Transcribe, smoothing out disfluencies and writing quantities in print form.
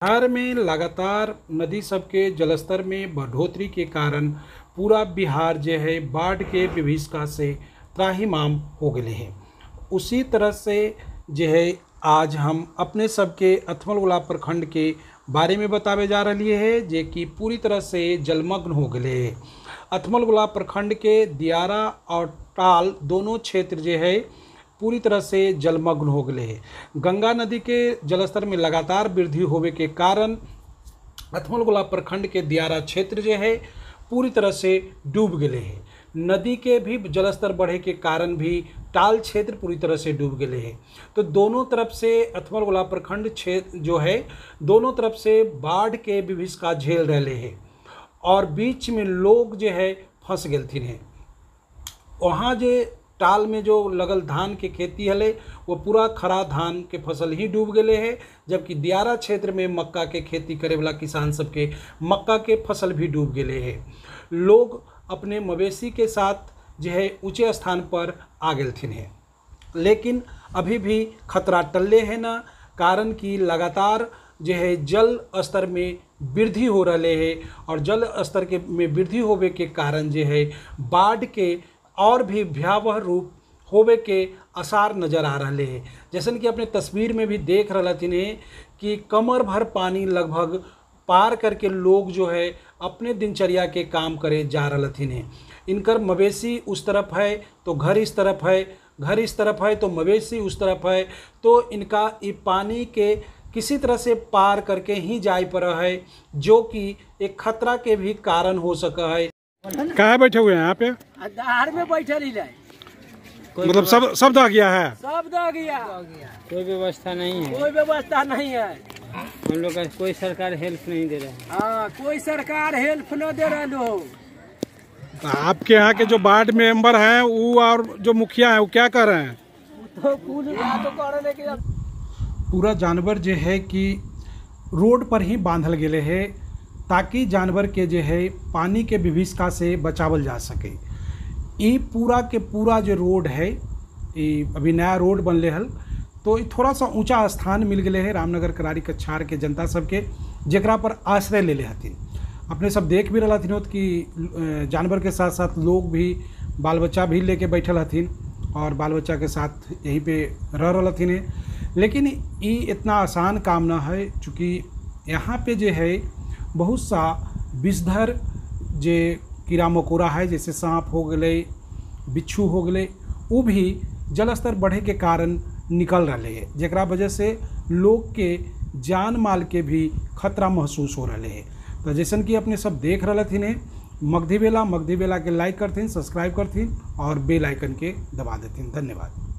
बिहार में लगातार नदी सबके जलस्तर में बढ़ोतरी के कारण पूरा बिहार जो है बाढ़ के विभीषिका से त्राहिमाम हो गए हैं। उसी तरह से जो है आज हम अपने सबके अथमलगोला प्रखंड के बारे में बतावे जा रही है जे कि पूरी तरह से जलमग्न हो गए है। अथमलगोला प्रखंड के दियारा और टाल दोनों क्षेत्र जो है पूरी तरह से जलमग्न हो गए हैं। गंगा नदी के जलस्तर में लगातार वृद्धि होने के कारण अथमलगोला प्रखंड के दियारा क्षेत्र जो है पूरी तरह से डूब गए हैं। नदी के भी जलस्तर बढ़े के कारण भी टाल क्षेत्र पूरी तरह से डूब गए हैं। तो दोनों तरफ से अथमलगोला प्रखंड क्षेत्र जो है दोनों तरफ से बाढ़ के विभीषिका झेल रहे हैं और बीच में लोग जो है फंस गए हैं। वहाँ जो टाल में जो लगल धान के खेती हले वो पूरा खरा धान के फसल ही डूब गए है, जबकि दियारा क्षेत्र में मक्का के खेती करे वाला किसान सबके मक्का के फसल भी डूब गए है। लोग अपने मवेशी के साथ जो है ऊंचे स्थान पर आ गए हैं, लेकिन अभी भी खतरा टल्ले है ना, कारण कि लगातार जो है जल स्तर में वृद्धि हो रहे है और जल स्तर के में वृद्धि होवे के कारण जो है बाढ़ के और भी भयावह रूप होवे के आसार नज़र आ रहे हैं। जैसन कि अपने तस्वीर में भी देख रहे थे कि कमर भर पानी लगभग पार करके लोग जो है अपने दिनचर्या के काम करे जा रहे थे। इनकर मवेशी उस तरफ है तो घर इस तरफ है, घर इस तरफ है तो मवेशी उस तरफ है, तो इनका ये पानी के किसी तरह से पार करके ही जाए पर है, जो कि एक खतरा के भी कारण हो सका है। कहाँ बैठे हुए हैं यहाँ पे? दहाड़ में बैठे रही है। मतलब सब दह गया है? सब दह गया, कोई व्यवस्था नहीं है। कोई व्यवस्था नहीं है। हम लोग का कोई सरकार हेल्प नहीं दे रहा है। हाँ, कोई सरकार हेल्प न दे रहा लोग। आपके यहाँ के जो वार्ड मेंबर हैं वो और जो मुखिया है वो क्या कर रहे हैं? तो कुल तो कर रहे कि पूरा जानवर जो है कि रोड पर ही बांधल गए है ताकि जानवर के जो है पानी के विभीषिका से बचावल जा सके। ये पूरा के पूरा जो रोड है, ये अभी नया रोड बनले हल, तो थोड़ा सा ऊंचा स्थान मिल गए है रामनगर करारी कछार के जनता सबके, जकरा पर आश्रय ले ले हथिन। अपने सब देख भी रहा हथिन कि जानवर के साथ साथ लोग भी बाल बच्चा भी लेके बैठल हथिन और बाल बच्चा के साथ यहीं पे रह रहा हथिन। लेकिन ये इतना आसान काम ना है, चूँकि यहाँ पे जो है बहुत सा विषधर जे कीड़ा मकोड़ा है, जैसे सांप हो गए, बिच्छू हो गए, वो भी जलस्तर बढ़े के कारण निकल रहे हैं, जकरा वजह से लोग के जान माल के भी खतरा महसूस हो रहे हैं। तो जैसन कि अपने सब देख रहे थे, मगधी बेला के लाइक करथिन, सब्सक्राइब करथिन और बेल आइकन के दबा देथिन। धन्यवाद।